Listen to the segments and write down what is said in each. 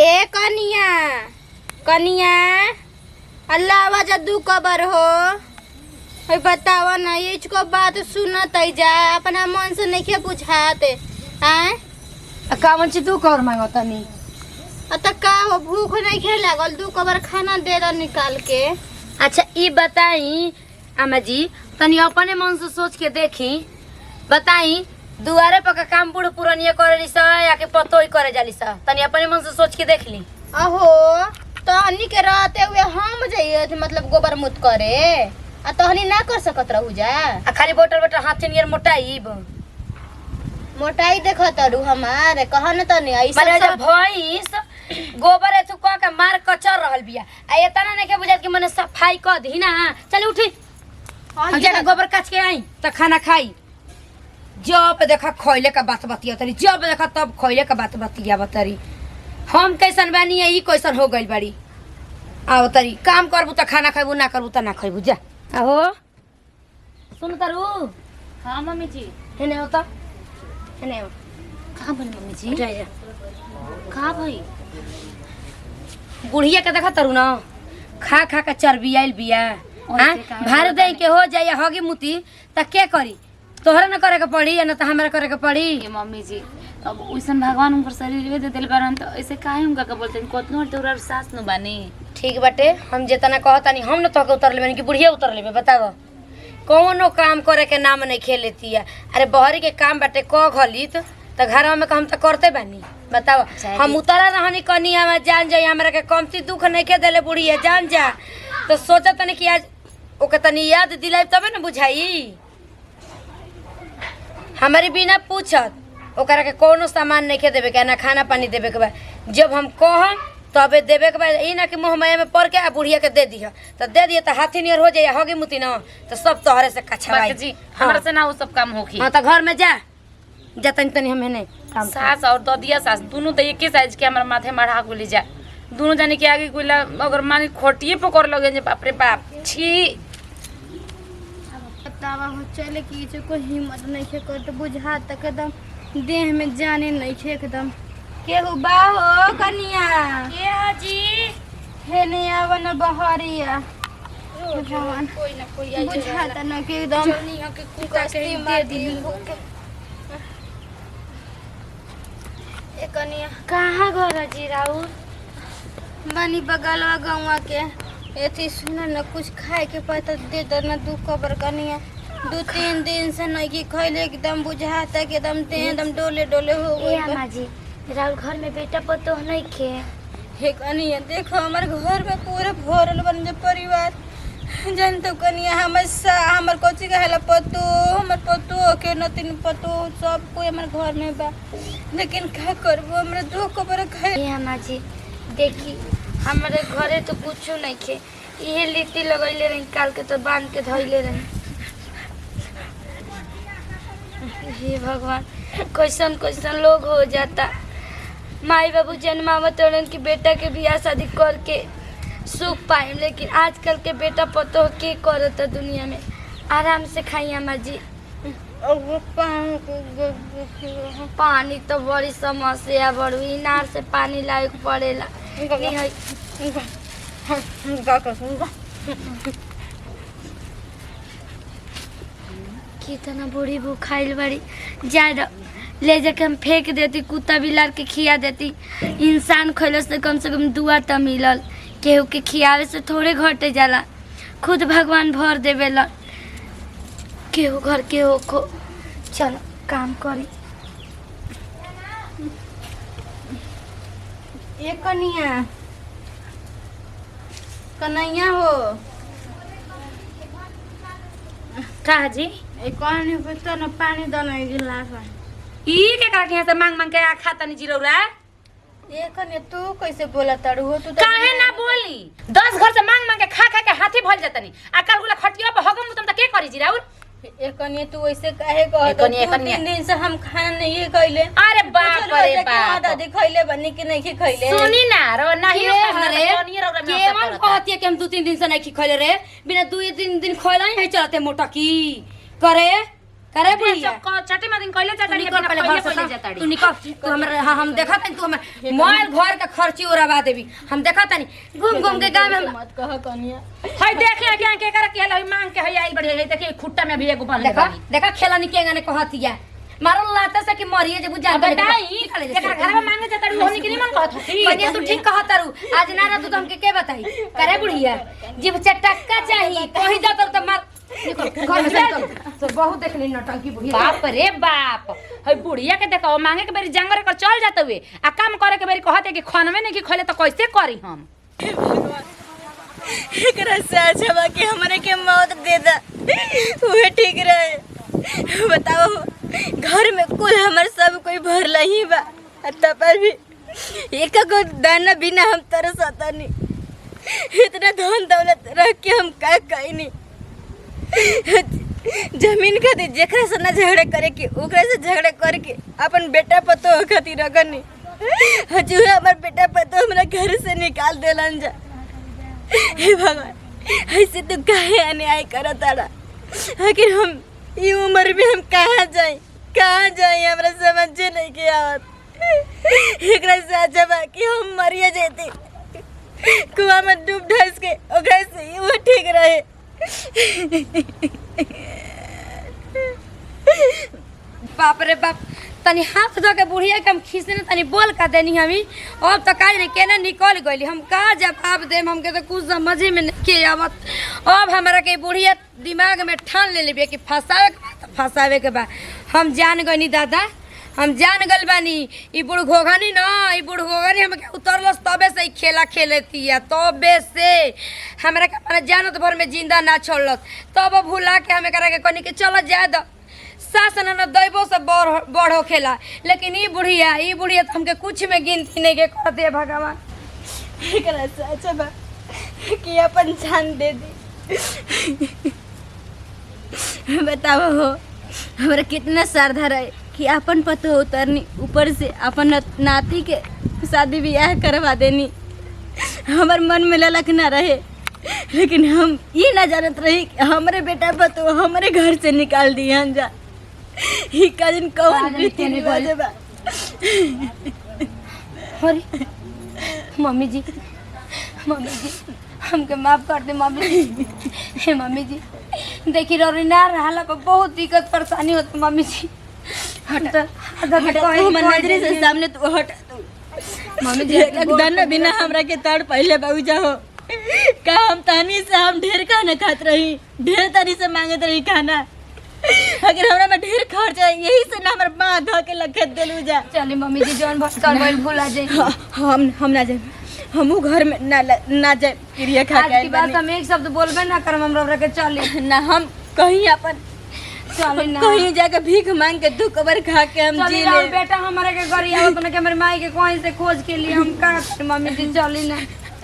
ए कनिया कनिया अल्लाह आवाज दू कबर हो बतावा ना इसको बात सुनत जा अपना मन से नहीं बुझाते हैं कावन ची तू कर मांगो तनी अत का हो भूख नहीं खे लागल दू कबर खाना दे दो निकाल के। अच्छा ई बताई अम्मा जी तनी अपने मन से सोच के देखी बताई दुआरे पर का काम बूढ़ पुरानिया करे सा या के पतो ही करे जाली सा तनी अपने मन से सोच के देख ली। अहो तहनी के रहते हुए हम जाइए मतलब गोबर मुत करे आ तहनी ना कर सकत रहू जा आ खाली बोतल बोतल हाथ नियर मोटाई मोटाई देखो तरू हमारे कहन तनी ऐसा मारे जब भैंस गोबर एथु क के मार कचर रहल बिया आ एतना ने के बुझात कि मने सफाई क दी ना चल उठी हम जाके गोबर काच के आई त खाना खाई जब देखा खइले का बात बतिया तरी जब देखा तब खइले का बात बतिया बतरी हम कैसन बानी ई कैसन हो गइल बाड़ी आओ तरी काम करबू त खाना खाइबू ना करबू त ना खाइबू जा आहो सुन तरू। हाँ मम्मी जी हेने हो त हेने हो कहाँ बनी मम्मी जी जा जा कहाँ भाई बुढ़िया के देखा तरू ना खा खा के चर्बी आइल बिया ओइसे काहे भार दे के हो जाए हगी मुती त के करी तोहरा न करे के पड़ी या न त हमरा करे के पड़ी। ये मम्मी जी अब उसन भगवान उनकर शरीर दे दिल बारन तो ऐसे काहे उनका का बोलते कोतनो तोरा सास न बानी ठीक बाटे हम जेतना कहतानी हम न तो के उतर लेबे कि बुढ़िया उतर लेबे बताव कौनो काम करे के नाम नहीं खेलेती है। अरे बहरी के काम बाटे क घलित त घर में हम त करते बानी बताव हम उतरा रहनी कनिया में जान जाई हमरा के कमती दुख नहीं के देले बुढ़िया जान जा तो सोचत तनी कि आज ओके तनी याद दिलाई तबे न बुझाई हमारी बिना पूछत ओकरा के कोनो सामान नहीं के देवे के ना खाना पानी देवे के बा जब हम कहम तबे देवे के बा ई ना कि मुंह में पड़ के आ बुढ़िया के दे दिया तो दे दिए तो हाथी नियर हो जाए हगी मुती न तो सब तोहरे से कछवाई जी हमरा से ना वो सब काम होखी। हां तो घर में जा तनी तनी हम हेने काम सास और ददिया सास दोनों तो एक ही साइज के हमारे माथे मढ़ा गोली जा दोनों जाने के आगे गोला अगर मानी खोटिए पकड़ लगे जे बाप रे बाप छी बतावा हो चले कि को हिम्मत नहीं खे कर तो बुझा तक एकदम देह में जाने नहीं खे एकदम केहू बा हो कनिया के हाजी हेने आवन बहरिया भगवान कोई ना कोई बुझाता न कि एकदम के कुका के दे दी ए कनिया कहां घर जी राउर बनी बगलवा गौवा के एथी सुन न कुछ खाए के पता दे दो न दू कबर कनिया 2-3 दिन से नहीं की खैले एकदम बुझाता कि एकदम देह एकदम डोले डोले हो ए गई अम्मा जी राउर घर में बेटा पतो नहीं खे हे कनिया देखो हमारे घर में पूरे भरल बन जो परिवार जान तो कनिया हमर कोची कहेला पतो हमर पतो के नतिन पतो सब कोई हमारे घर में बा लेकिन का करबो हमरा दो कबर खाए। ए अम्मा जी देखी हमारे घरे तो कुछो नहीं खे ये लिट्टी लगैले रही काल के तो बांध के धइले रही। हे भगवान कैसन कैसन लोग हो जाता माई बाबू जन्मावत रन की बेटा के बियाह शादी करके सुख पाए लेकिन आजकल के बेटा पतो के करता दुनिया में आराम से खाई अम्मा जी। पानी तो बड़ी समस्या बड़ू इनार से पानी लायक पड़ेला कितना बूढ़ी भूखाइल बड़ी ज्यादा ले जाके हम फेंक देती कुत्ता बिलार के खिया देती इंसान खैलो से कम दुआ तो मिलल केहू के खियावे से थोड़े घटे जाला खुद भगवान भर देवेला केहू घर के हो खो चलो काम करी। ए कनिया कन्हैया हो का जी ए कहानी बता न पानी दना गिलास ई के करा के यहाँ से मांग मांग के आ खाता नहीं जीरौरा ए कन्या तू कैसे बोला तारू हो तू तो काहे ना बोली 10 घर से मांग मांग के खा खा के हाथी भल जातनी आ कल गुला खटिया पे हगम तुम त के करी जीराउर ए कन्या तू ऐसे काहे कहत ए कन्या, 2-3 दिन से हम खाना नहीं खइले। अरे बाप रे बाप दादी खइले बनी कि नहीं खइले सुनी ना रो नहीं के खाना हरे पानी रौरा में केवन करता कहती है कि हम 2-3 दिन से नहीं खइले रे बिना 2-3 दिन खइला ही चलते मोटा की करे करे बुढ़िया चटी मदिन कइले तू जाताड़ी निकल पहले घर से कइले जाताड़ी तू निकल तू हमर हम देखत नहीं तू हमर मोबाइल घर के खर्ची उड़ावा देबी हम देखत नहीं घूम घूम के गांव में मत कह कनिया हई देखे के के कर के हई मांग के हई आइल बढ़िया हई देखी खुट्टा में भी एगो बन देखा देखा खेला निकेगा ने कहतिया मारल लाते से कि मरिए जे बुझा बताई एकरा घर में मांगे जाताड़ी होनी के निमन कहत हई कनिया तू ठीक कहत रू आज ना ना तू हमके के बताई करे बुढ़िया जीव चटक्का चाहिए कहीं जा तो मार निकल घर से तो बहुत देखली नटंकी बुढ़िया बाप रे बाप हई बुढ़िया के देखो मांगे के बेरी जंगल कर चल जात हुए आ काम करे के बेरी कहते कि खनवे नहीं कि खले तो कैसे करी हम एकरा से अच्छा बा कि हमरे के मौत दे दा उहे ठीक रहे। बताओ घर में कुल हमर सब कोई भरला ही बा तब पर भी एक को दाना बिना हम तरसता नहीं। इतना धन दौलत रख के हम का कहीं जमीन खातिर जेकरा से ना झगड़ा करे के ओकरा से झगड़ा करके अपन बेटा पतो खातिर रखनी हजूर हमार बेटा पतो हमरा घर से निकाल देलन जा। हे भगवान ऐसे तू काहे अन्याय करत तारा आखिर हम ई उम्र में हम कहाँ जाए हमरा समझ नहीं के आवत। एकरा से अच्छा बा कि हम मरिए जेती कुआं में डूब धस के ओकरा से वो ठीक रहे। बाप रे बाप तनी हाथ धो के बुढ़िया के हम खींचने तनी बोल का देनी हमी अब तो काज नहीं केने निकल गई हम का जवाब देम हमके तो कुछ समझे में नहीं के आवत। अब हमरा के बुढ़िया दिमाग में ठान ले लेबे कि फंसावे के बा हम जान गनी दादा हम जान गल बानी ई बुढ़ घोघनी ना ई बुढ़ घोघनी हमके उतरलस तबे से खेला खेलेती है तबे से हमरा के अपना जानत भर में जिंदा ना छोड़लस तब भूला के हमें करा के कहनी कि चल जाए द सास न दैबो से बढ़ो खेला लेकिन ई बुढ़िया तो हमके कुछ में गिनती नहीं के कहते भगवान। एकरा से अच्छा बा कि अपन जान दे दी। बताओ हो हमरा कितना श्रद्धा रहे कि अपन पतो उतरनी ऊपर से अपन नाती के शादी ब्याह करवा देनी हमार मन में ललक ना रहे लेकिन हम ये ना जानत रही कि हमरे बेटा पतो हमरे घर से निकाल दिया जा। ही का दिन कौन रीति रिवाज बा। अरे मम्मी जी हमके माफ कर दे मम्मी जी। हे मम्मी जी देखी रोरी ना रहला पर बहुत दिक्कत परेशानी होता मम्मी जी। हट हमर नजरे से सामने तू हट मम्मी जी एकदम बिना हमरा के तड़ पहले बाबूजा हो का हम तहनी से हम ढेर खाना खात रही ढेर तरी से मांगत रही खाना अगर हमरा में ढेर खर्च है यही से ना हमर मां धो के लखत देलू जा। चली मम्मी जी जौन भटकल भइल भुला जाई हम ना जाए हमू घर में ना जाए क्रिया खा के आज की बात हम एक शब्द बोलबे ना करम हम रह के चली ना हम कहीं अपन चली ना कहीं जाके भीख मांग के दू कबर खा के हम चली जी राम ले। बेटा हमारे के घर आवत ना के हमर माई के कहीं से खोज के लिए हम का करी मम्मी जी चली ना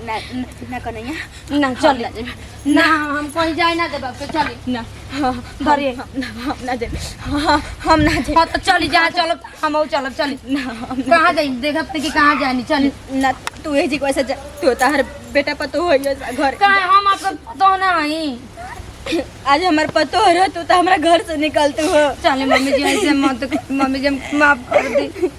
ना कन्हैया ना चली ना हम कहीं जाए ना देबा के चली ना धरिए हम ना जाए हम ना जाए हां तो चली जहां चलब हम चलब चली कहां जाई देखब कि कहां जानी चली ना तू ए जी कैसे जा तू तार बेटा पतो हो घर काहे हम आपको तो ना आई आज हमार पतो हो तू तो हमारा घर से निकलते हो। चले मम्मी जी ऐसे मत मम्मी जी माफ कर दी।